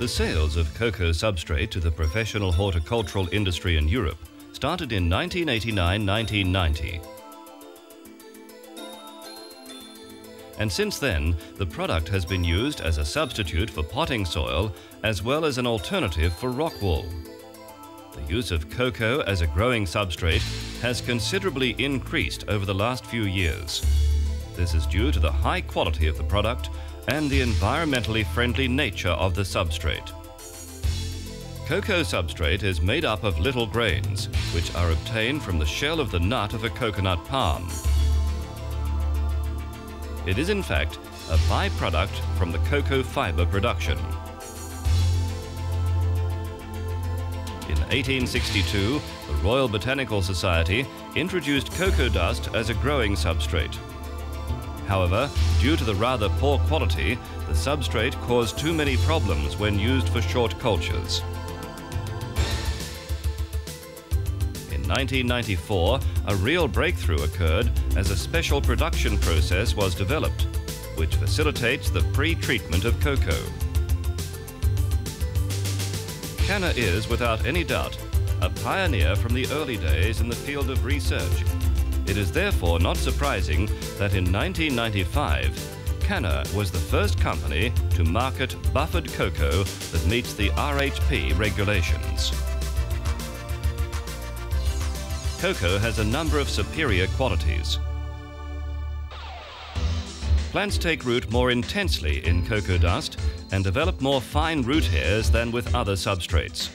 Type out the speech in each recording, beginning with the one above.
The sales of cocoa substrate to the professional horticultural industry in Europe started in 1989-1990. And since then, the product has been used as a substitute for potting soil as well as an alternative for rock wool. The use of cocoa as a growing substrate has considerably increased over the last few years. This is due to the high quality of the product and the environmentally friendly nature of the substrate. Cocoa substrate is made up of little grains, which are obtained from the shell of the nut of a coconut palm. It is in fact a byproduct from the cocoa fiber production. In 1862, the Royal Botanical Society introduced cocoa dust as a growing substrate. However, due to the rather poor quality, the substrate caused too many problems when used for short cultures. In 1994, a real breakthrough occurred as a special production process was developed, which facilitates the pre-treatment of cocoa. CANNA is, without any doubt, a pioneer from the early days in the field of research. It is therefore not surprising that in 1995, CANNA was the first company to market buffered cocoa that meets the RHP regulations. Cocoa has a number of superior qualities. Plants take root more intensely in cocoa dust and develop more fine root hairs than with other substrates.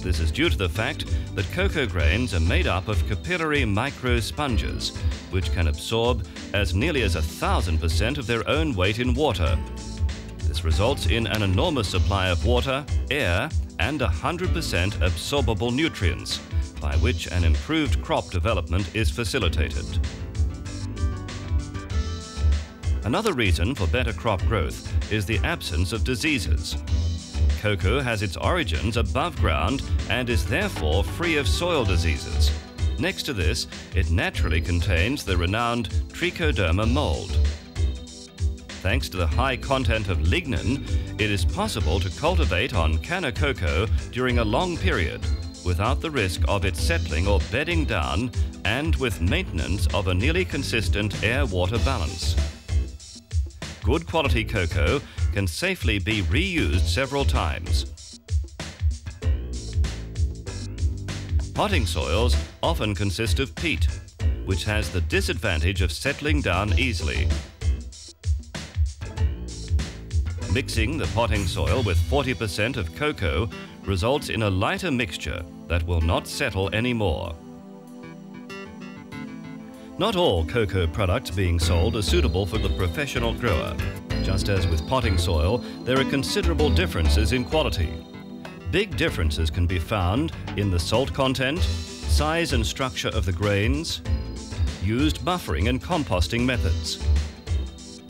This is due to the fact that cocoa grains are made up of capillary microsponges, which can absorb as nearly as 1,000% of their own weight in water. This results in an enormous supply of water, air, and 100% absorbable nutrients, by which an improved crop development is facilitated. Another reason for better crop growth is the absence of diseases. Cocoa has its origins above ground and is therefore free of soil diseases. Next to this, it naturally contains the renowned Trichoderma mold. Thanks to the high content of lignin, it is possible to cultivate on CANNA cocoa during a long period without the risk of it settling or bedding down and with maintenance of a nearly consistent air-water balance. Good quality cocoa can safely be reused several times. Potting soils often consist of peat, which has the disadvantage of settling down easily. Mixing the potting soil with 40% of cocoa results in a lighter mixture that will not settle anymore. Not all cocoa products being sold are suitable for the professional grower. Just as with potting soil, there are considerable differences in quality. Big differences can be found in the salt content, size and structure of the grains, used buffering and composting methods.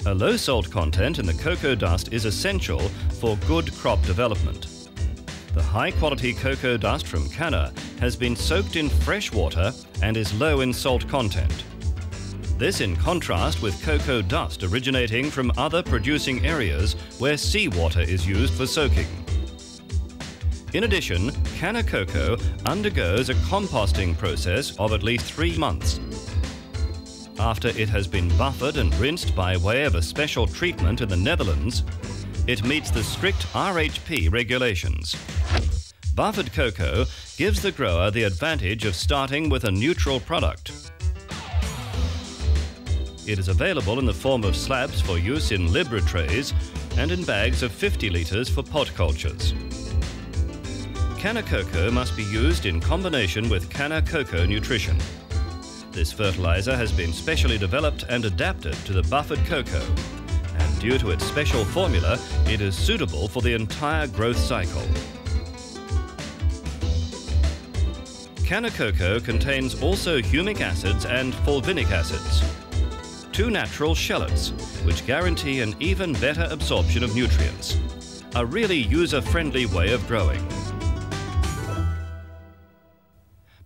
A low salt content in the cocoa dust is essential for good crop development. The high-quality cocoa dust from CANNA has been soaked in fresh water and is low in salt content. This in contrast with cocoa dust originating from other producing areas where seawater is used for soaking. In addition, CANNA cocoa undergoes a composting process of at least 3 months. After it has been buffered and rinsed by way of a special treatment in the Netherlands, it meets the strict RHP regulations. Buffered cocoa gives the grower the advantage of starting with a neutral product. It is available in the form of slabs for use in Libra trays and in bags of 50 litres for pot cultures. CANNA cocoa must be used in combination with CANNA Coco Nutrition. This fertilizer has been specially developed and adapted to the buffered cocoa, and due to its special formula, it is suitable for the entire growth cycle. CANNA cocoa contains also humic acids and fulvinic acids, 2 natural shallots, which guarantee an even better absorption of nutrients. A really user-friendly way of growing.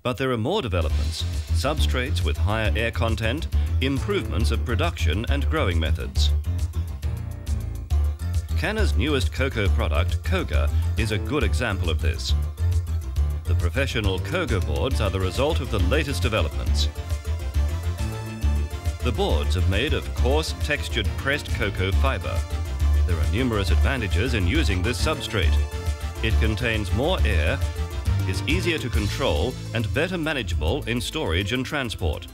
But there are more developments: substrates with higher air content, improvements of production and growing methods. CANNA's newest cocoa product, Koga, is a good example of this. The professional Koga boards are the result of the latest developments. The boards are made of coarse, textured pressed cocoa fibre. There are numerous advantages in using this substrate. It contains more air, is easier to control and better manageable in storage and transport.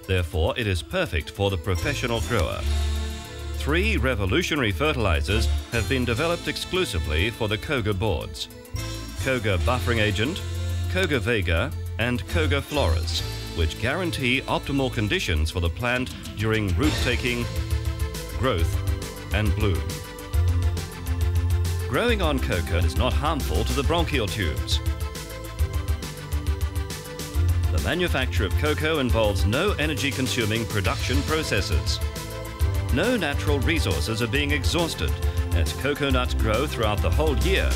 Therefore, it is perfect for the professional grower. 3 revolutionary fertilizers have been developed exclusively for the Koga boards: Koga Buffering Agent, Koga Vega and Koga Floras, which guarantee optimal conditions for the plant during root taking, growth and bloom. Growing on cocoa is not harmful to the bronchial tubes. The manufacture of cocoa involves no energy-consuming production processes. No natural resources are being exhausted, as cocoa nuts grow throughout the whole year,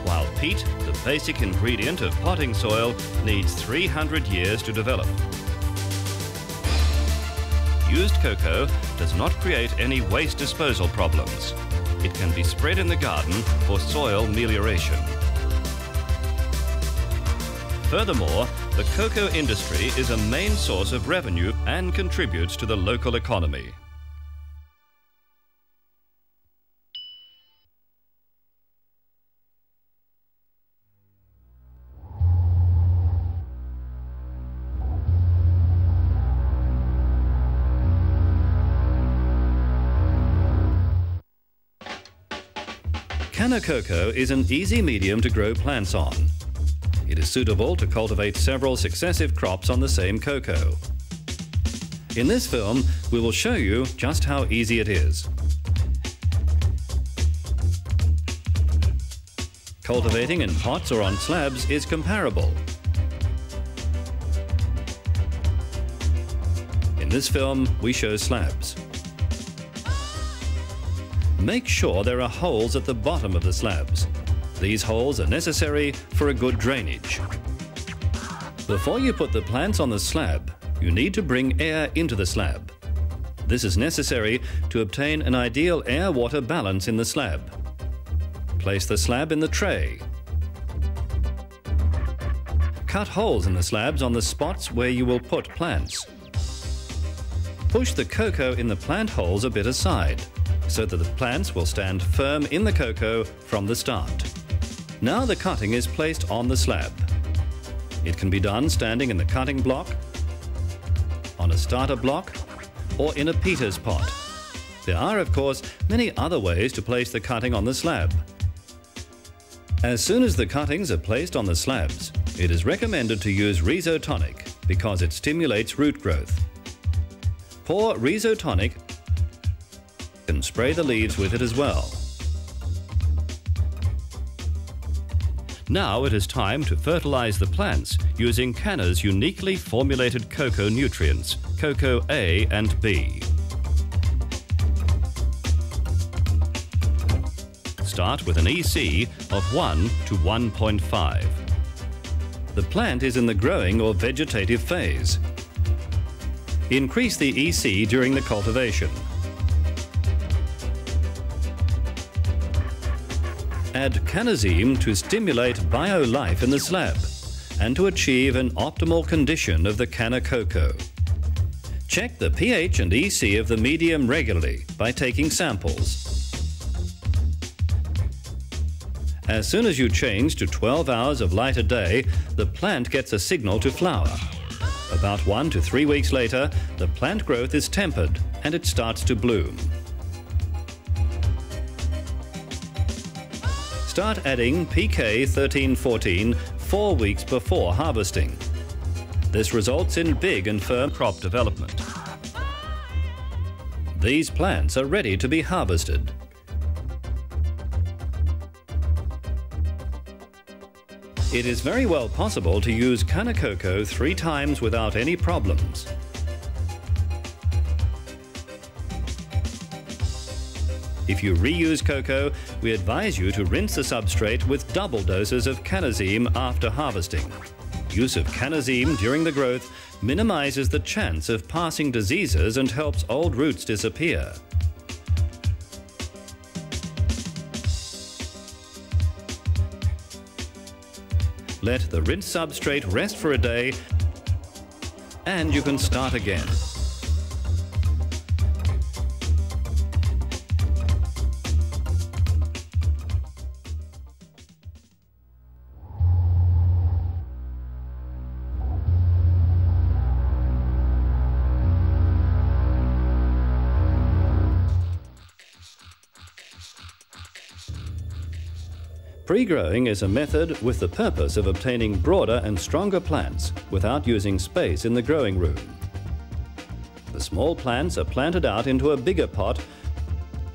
while peat, the basic ingredient of potting soil, needs 300 years to develop. Used cocoa does not create any waste disposal problems. It can be spread in the garden for soil melioration. Furthermore, the cocoa industry is a main source of revenue and contributes to the local economy. CANNA Coco is an easy medium to grow plants on. It is suitable to cultivate several successive crops on the same cocoa. In this film, we will show you just how easy it is. Cultivating in pots or on slabs is comparable. In this film, we show slabs. Make sure there are holes at the bottom of the slabs. These holes are necessary for a good drainage. Before you put the plants on the slab, you need to bring air into the slab. This is necessary to obtain an ideal air-water balance in the slab. Place the slab in the tray. Cut holes in the slabs on the spots where you will put plants. Push the cocoa in the plant holes a bit aside, so that the plants will stand firm in the cocoa from the start. Now the cutting is placed on the slab. It can be done standing in the cutting block, on a starter block, or in a Peter's pot. There are, of course, many other ways to place the cutting on the slab. As soon as the cuttings are placed on the slabs, it is recommended to use Rhizotonic because it stimulates root growth. Pour Rhizotonic and spray the leaves with it as well. Now it is time to fertilize the plants using CANNA's uniquely formulated cocoa nutrients, Cocoa A and B. Start with an EC of 1 to 1.5. The plant is in the growing or vegetative phase. Increase the EC during the cultivation. Add cannazine to stimulate bio-life in the slab and to achieve an optimal condition of the CANNA cocoa. Check the pH and EC of the medium regularly by taking samples. As soon as you change to 12 hours of light a day, the plant gets a signal to flower. About 1 to 3 weeks later, the plant growth is tempered and it starts to bloom. Start adding PK 1314 4 weeks before harvesting. This results in big and firm crop development. These plants are ready to be harvested. It is very well possible to use CANNA Coco 3 times without any problems. If you reuse cocoa, we advise you to rinse the substrate with double doses of cannazine after harvesting. Use of cannazine during the growth minimizes the chance of passing diseases and helps old roots disappear. Let the rinse substrate rest for a day and you can start again. Pre-growing is a method with the purpose of obtaining broader and stronger plants without using space in the growing room. The small plants are planted out into a bigger pot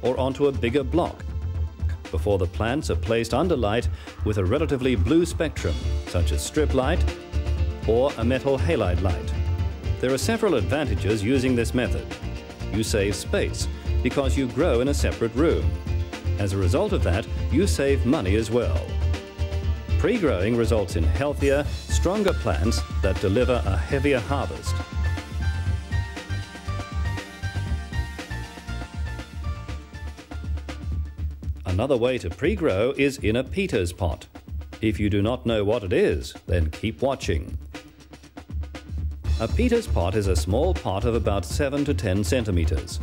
or onto a bigger block before the plants are placed under light with a relatively blue spectrum, such as strip light or a metal halide light. There are several advantages using this method. You save space because you grow in a separate room. As a result of that, you save money as well. Pre-growing results in healthier, stronger plants that deliver a heavier harvest. Another way to pre-grow is in a Peter's pot. If you do not know what it is, then keep watching. A Peter's pot is a small pot of about 7 to 10 centimeters.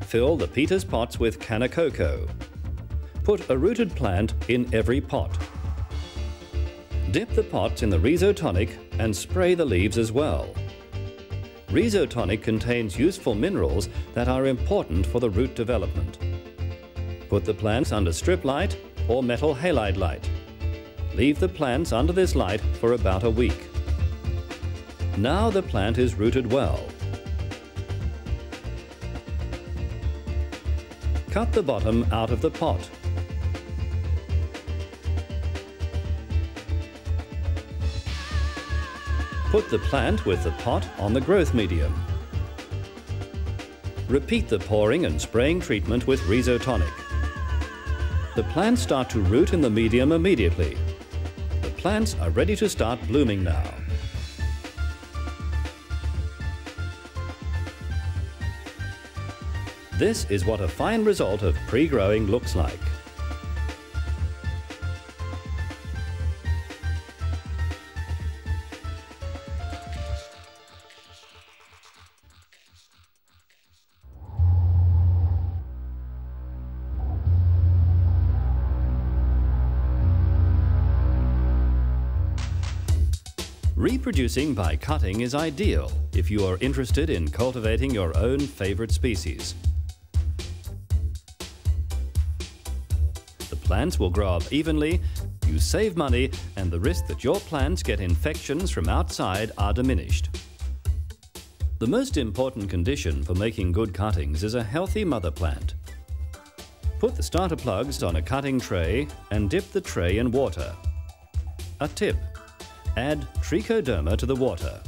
Fill the Peter's pots with CANNA Coco. Put a rooted plant in every pot. Dip the pots in the rhizotonic and spray the leaves as well. Rhizotonic contains useful minerals that are important for the root development. Put the plants under strip light or metal halide light. Leave the plants under this light for about a week. Now the plant is rooted well. Cut the bottom out of the pot. Put the plant with the pot on the growth medium. Repeat the pouring and spraying treatment with rhizotonic. The plants start to root in the medium immediately. The plants are ready to start blooming now. This is what a fine result of pre-growing looks like. Reproducing by cutting is ideal if you are interested in cultivating your own favorite species. The plants will grow up evenly, you save money, and the risk that your plants get infections from outside are diminished. The most important condition for making good cuttings is a healthy mother plant. Put the starter plugs on a cutting tray and dip the tray in water. A tip: add trichoderma to the water.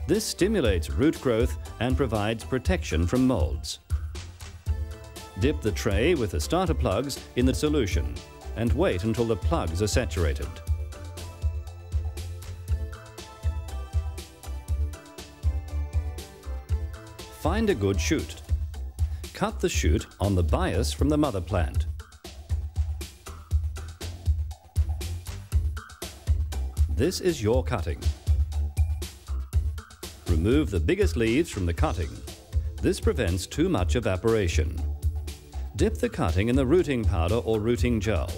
This stimulates root growth and provides protection from molds. Dip the tray with the starter plugs in the solution and wait until the plugs are saturated. Find a good shoot. Cut the shoot on the bias from the mother plant. This is your cutting. Remove the biggest leaves from the cutting. This prevents too much evaporation. Dip the cutting in the rooting powder or rooting gel.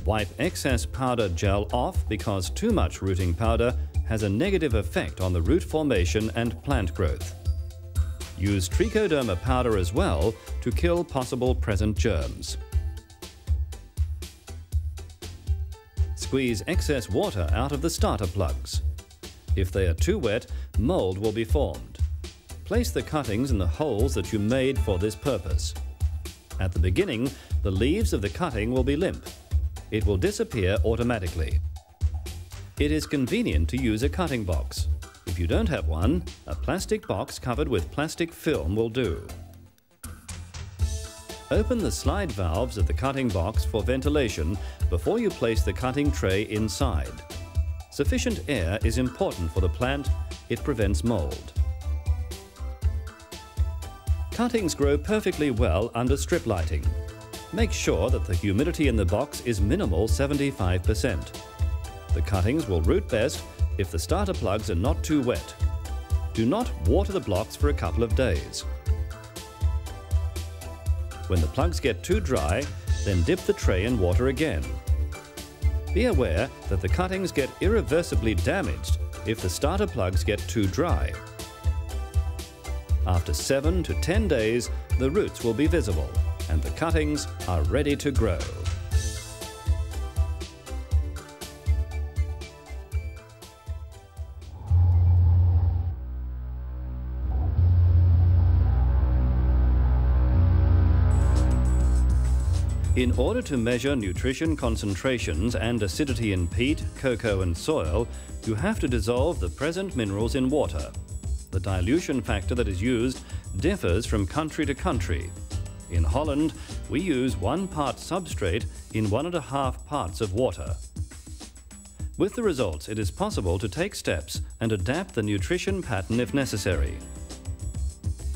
Wipe excess powder gel off because too much rooting powder has a negative effect on the root formation and plant growth. Use trichoderma powder as well to kill possible present germs. Squeeze excess water out of the starter plugs. If they are too wet, mold will be formed. Place the cuttings in the holes that you made for this purpose. At the beginning, the leaves of the cutting will be limp. It will disappear automatically. It is convenient to use a cutting box. If you don't have one, a plastic box covered with plastic film will do. Open the slide valves of the cutting box for ventilation before you place the cutting tray inside. Sufficient air is important for the plant. It prevents mold. Cuttings grow perfectly well under strip lighting. Make sure that the humidity in the box is minimal 75%. The cuttings will root best if the starter plugs are not too wet. Do not water the blocks for a couple of days. When the plugs get too dry, then dip the tray in water again. Be aware that the cuttings get irreversibly damaged if the starter plugs get too dry. After 7 to 10 days, the roots will be visible and the cuttings are ready to grow. In order to measure nutrition concentrations and acidity in peat, cocoa and soil, you have to dissolve the present minerals in water. The dilution factor that is used differs from country to country. In Holland, we use 1 part substrate in 1.5 parts of water. With the results, it is possible to take steps and adapt the nutrition pattern if necessary.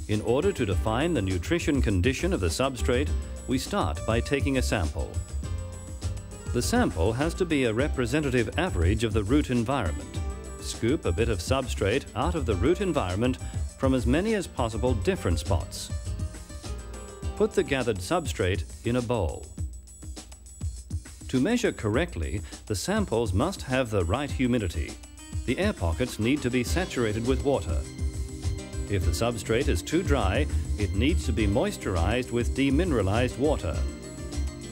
In order to define the nutrition condition of the substrate, we start by taking a sample. The sample has to be a representative average of the root environment. Scoop a bit of substrate out of the root environment from as many as possible different spots. Put the gathered substrate in a bowl. To measure correctly, the samples must have the right humidity. The air pockets need to be saturated with water. If the substrate is too dry, it needs to be moisturized with demineralized water.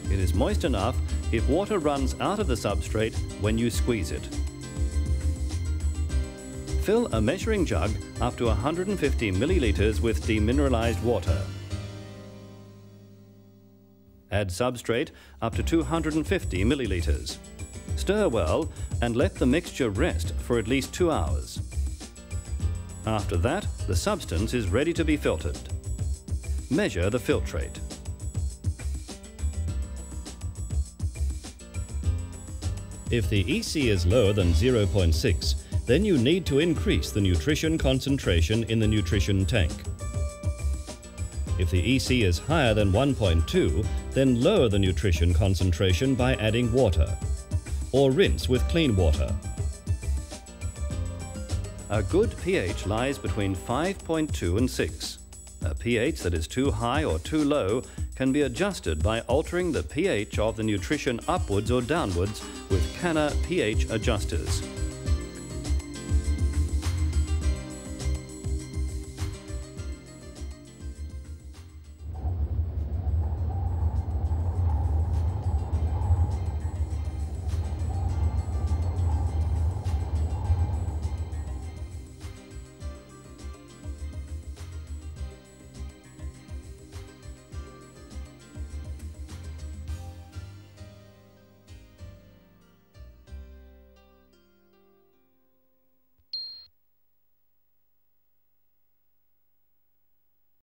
It is moist enough if water runs out of the substrate when you squeeze it. Fill a measuring jug up to 150 milliliters with demineralized water. Add substrate up to 250 milliliters. Stir well and let the mixture rest for at least 2 hours. After that, the substance is ready to be filtered. Measure the filtrate. If the EC is lower than 0.6, then you need to increase the nutrition concentration in the nutrition tank. If the EC is higher than 1.2, then lower the nutrition concentration by adding water, or rinse with clean water. A good pH lies between 5.2 and 6. A pH that is too high or too low can be adjusted by altering the pH of the nutrition upwards or downwards with CANNA pH adjusters.